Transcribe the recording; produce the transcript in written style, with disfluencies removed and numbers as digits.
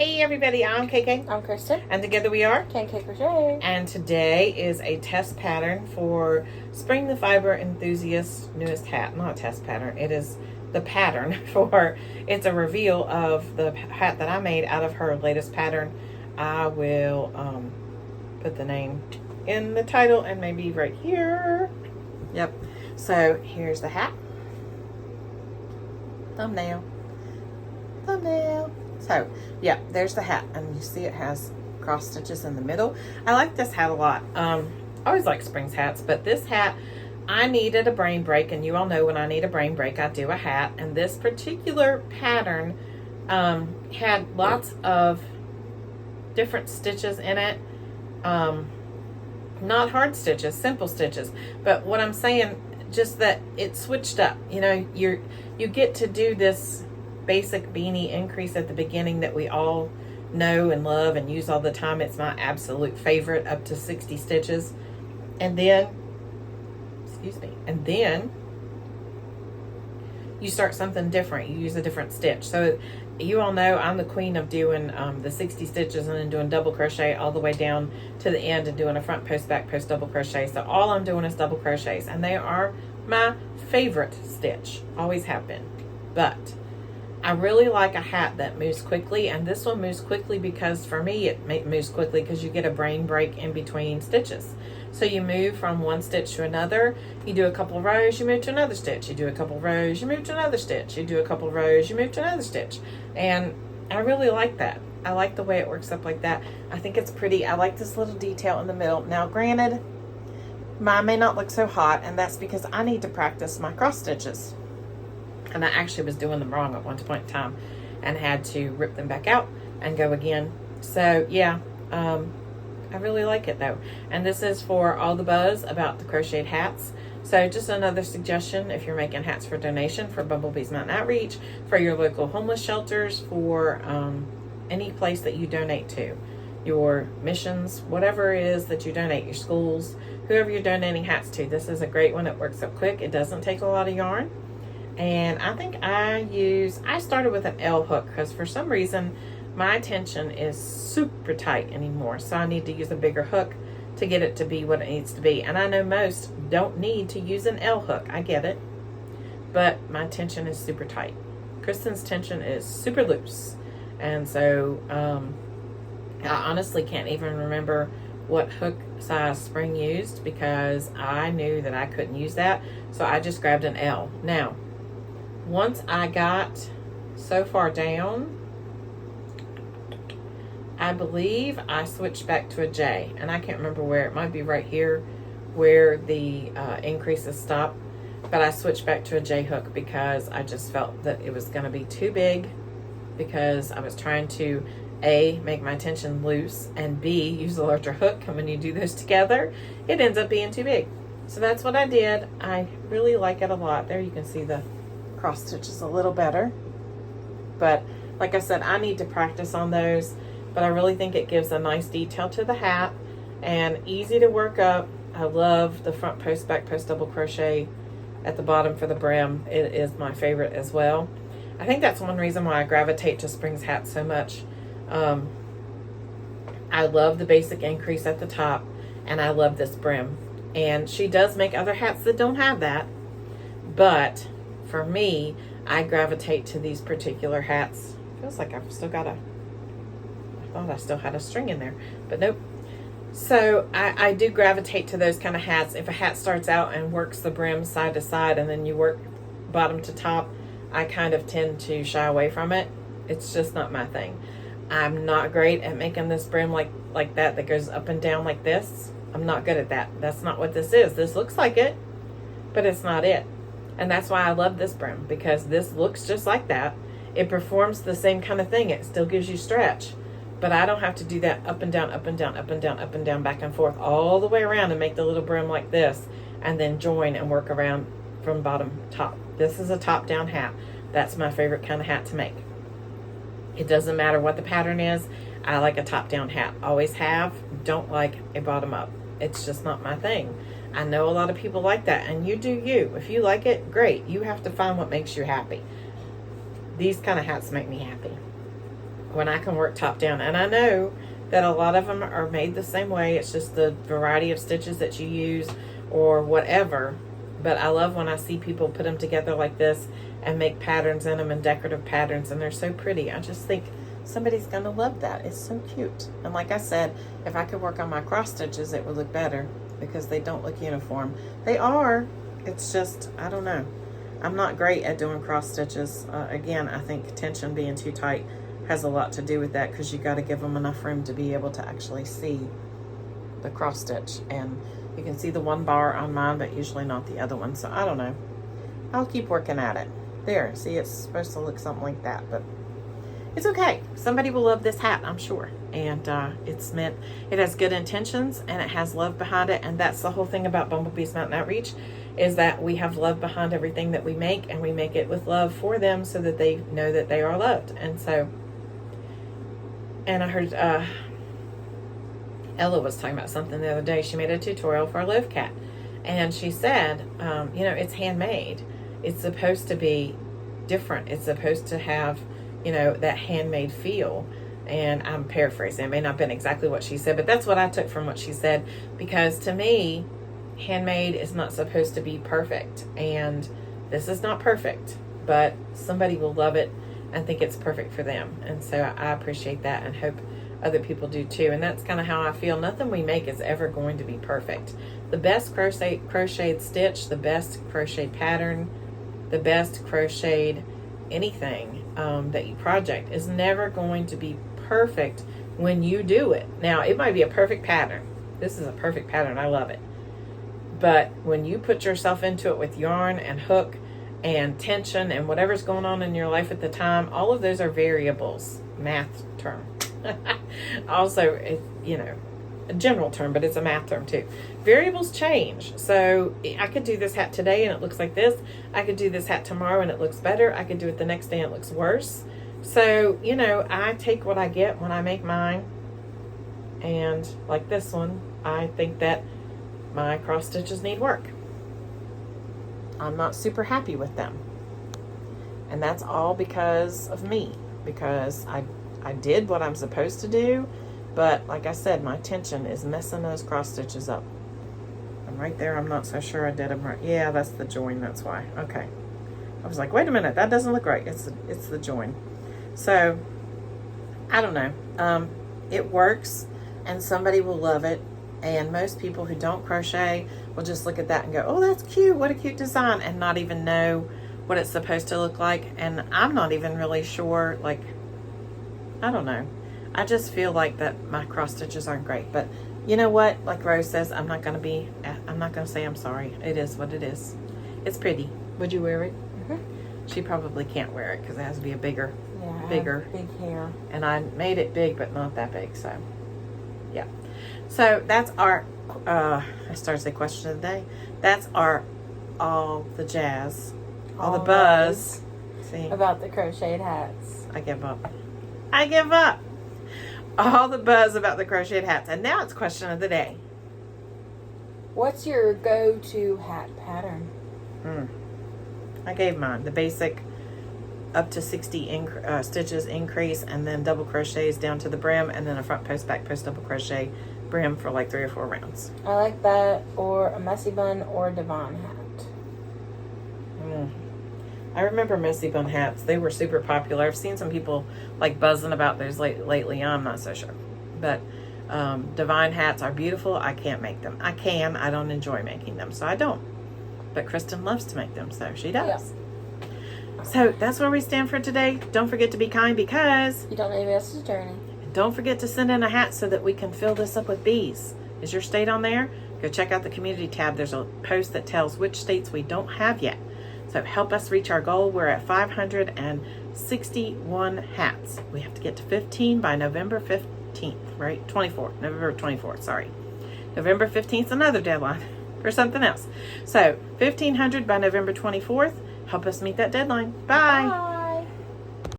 Hey everybody, I'm KK. I'm Kristen. And together we are KK Crochet. And today is a test pattern for Spring the Fiber Enthusiast's newest hat. Not a test pattern, it is the pattern for, it's a reveal of the hat that I made out of her latest pattern. I will put the name in the title and maybe right here. Yep. So here's the hat. Thumbnail. So yeah, there's the hat, and you see it has cross stitches in the middle. I like this hat a lot. I always like Spring's hats, but this hat, I needed a brain break, and you all know when I need a brain break, I do a hat. And this particular pattern had lots of different stitches in it. Not hard stitches, simple stitches. But what I'm saying, just that it switched up. You know, you get to do this basic beanie increase at the beginning that we all know and love and use all the time. It's my absolute favorite, up to 60 stitches. And then, and then you start something different. You use a different stitch. So you all know I'm the queen of doing the 60 stitches and then doing double crochet all the way down to the end and doing a front post, back post, double crochet. So all I'm doing is double crochets, and they are my favorite stitch, always have been. But I really like a hat that moves quickly, and this one moves quickly because for me it moves quickly because you get a brain break in between stitches. So you move from one stitch to another, you do a couple of rows, you move to another stitch, you do a couple of rows, you move to another stitch, you do a couple of rows, you move to another stitch. And I really like that. I like the way it works up like that. I think it's pretty. I like this little detail in the middle. Now granted, mine may not look so hot, and that's because I need to practice my cross stitches. And I actually was doing them wrong at one point in time and had to rip them back out and go again. So yeah, I really like it though. And this is for all the buzz about the crocheted hats. So just another suggestion, if you're making hats for donation for Bumblebee's Mountain Outreach, for your local homeless shelters, for any place that you donate to, your missions, whatever it is that you donate, your schools, whoever you're donating hats to, this is a great one. It works up quick. It doesn't take a lot of yarn. And I think I started with an L hook because for some reason my tension is super tight anymore. So I need to use a bigger hook to get it to be what it needs to be. And I know most don't need to use an L hook. I get it. But my tension is super tight. Kristen's tension is super loose. And so I honestly can't even remember what hook size Spring used because I knew that I couldn't use that. So I just grabbed an L. Now, once I got so far down, I believe I switched back to a J, and I can't remember where. It might be right here where the increases stop, but I switched back to a J hook because I just felt that it was going to be too big, because I was trying to A, make my tension loose, and B, use a larger hook, and when you do those together it ends up being too big. So that's what I did. I really like it a lot. There you can see the cross stitches a little better, but like I said, I need to practice on those, but I really think it gives a nice detail to the hat and easy to work up. I love the front post, back post, double crochet at the bottom for the brim. It is my favorite as well. I think that's one reason why I gravitate to Spring's hat so much. I love the basic increase at the top, and I love this brim, and she does make other hats that don't have that, but for me, I gravitate to these particular hats. Feels like I've still got I thought I still had a string in there, but nope. So I do gravitate to those kind of hats. If a hat starts out and works the brim side to side and then you work bottom to top, I kind of tend to shy away from it. It's just not my thing. I'm not great at making this brim like that goes up and down like this. I'm not good at that. That's not what this is. This looks like it, but it's not it. And that's why I love this brim, because this looks just like that. It performs the same kind of thing. It still gives you stretch, but I don't have to do that up and down, up and down, up and down, up and down, back and forth all the way around and make the little brim like this and then join and work around from bottom to top. This is a top down hat. That's my favorite kind of hat to make. It doesn't matter what the pattern is. I like a top down hat. Always have. Don't like a bottom up. It's just not my thing. I know a lot of people like that, and you do you. If you like it, great. You have to find what makes you happy. These kind of hats make me happy. when I can work top down. And I know that a lot of them are made the same way. It's just the variety of stitches that you use or whatever. But I love when I see people put them together like this and make patterns in them and decorative patterns, and they're so pretty. I just think somebody's going to love that. It's so cute. And like I said, if I could work on my cross stitches, it would look better because they don't look uniform. They are. It's just, I don't know. I'm not great at doing cross stitches. Again, I think tension being too tight has a lot to do with that, because you got to give them enough room to be able to actually see the cross stitch. And you can see the one bar on mine, but usually not the other one. So I don't know. I'll keep working at it. There, see, it's supposed to look something like that, but it's okay. Somebody will love this hat, I'm sure. And it's meant, it has good intentions and it has love behind it. And that's the whole thing about Bumblebee's Mountain Outreach, is that we have love behind everything that we make, and we make it with love for them so that they know that they are loved. And so, and I heard Ella was talking about something the other day. She made a tutorial for a loaf cat, and she said, you know, it's handmade. It's supposed to be different. It's supposed to have, you know, that handmade feel. And I'm paraphrasing. It may not have been exactly what she said, but that's what I took from what she said, because to me, handmade is not supposed to be perfect. And this is not perfect, but somebody will love it and think it's perfect for them. And so I appreciate that and hope other people do too. And that's kind of how I feel. Nothing we make is ever going to be perfect. The best crocheted stitch, the best crocheted pattern, the best crocheted anything that you project is never going to be perfect when you do it. Now, it might be a perfect pattern. This is a perfect pattern. I love it. But when you put yourself into it with yarn and hook and tension and whatever's going on in your life at the time, all of those are variables. Math term. Also, it, you know, a general term, but it's a math term too. Variables change. So I could do this hat today and it looks like this. I could do this hat tomorrow and it looks better. I could do it the next day and it looks worse. So, you know, I take what I get when I make mine. And like this one, I think that my cross stitches need work. I'm not super happy with them. And that's all because of me. Because I did what I'm supposed to do. But like I said, my tension is messing those cross stitches up. And right there, I'm not so sure I did them right. Yeah, that's the join, that's why. Okay. I was like, wait a minute, that doesn't look right. It's the join. So, I don't know. It works, and somebody will love it. And most people who don't crochet will just look at that and go, oh, that's cute. What a cute design. And not even know what it's supposed to look like. And I'm not even really sure, like, I don't know. I just feel like that my cross stitches aren't great. But you know what? Like Rose says, I'm not going to say I'm sorry. It is what it is. It's pretty. Would you wear it? Mm-hmm. She probably can't wear it because it has to be a bigger. Big hair. And I made it big, but not that big. So, yeah. So that's our, I started to say question of the day. That's our all the jazz. All the buzz. See? About the crocheted hats. I give up. I give up. All the buzz about the crocheted hats. And now it's question of the day. What's your go-to hat pattern? I gave mine. The basic up to 60 stitches increase, and then double crochets down to the brim, and then a front post, back post, double crochet brim for like 3 or 4 rounds. I like that, or a messy bun or a divan hat. I remember messy bun hats. They were super popular. I've seen some people like buzzing about those lately. I'm not so sure. But divine hats are beautiful. I can't make them. I don't enjoy making them, so I don't. But Kristen loves to make them, so she does. Yeah. So that's where we stand for today. Don't forget to be kind, because you don't know anybody else's journey. And don't forget to send in a hat so that we can fill this up with bees. Is your state on there? Go check out the community tab. There's a post that tells which states we don't have yet. So help us reach our goal. We're at 561 hats. We have to get to 15 by November 15th, right? 24th, November 24th, sorry. November 15th is another deadline for something else. So 1,500 by November 24th. Help us meet that deadline. Bye. Bye.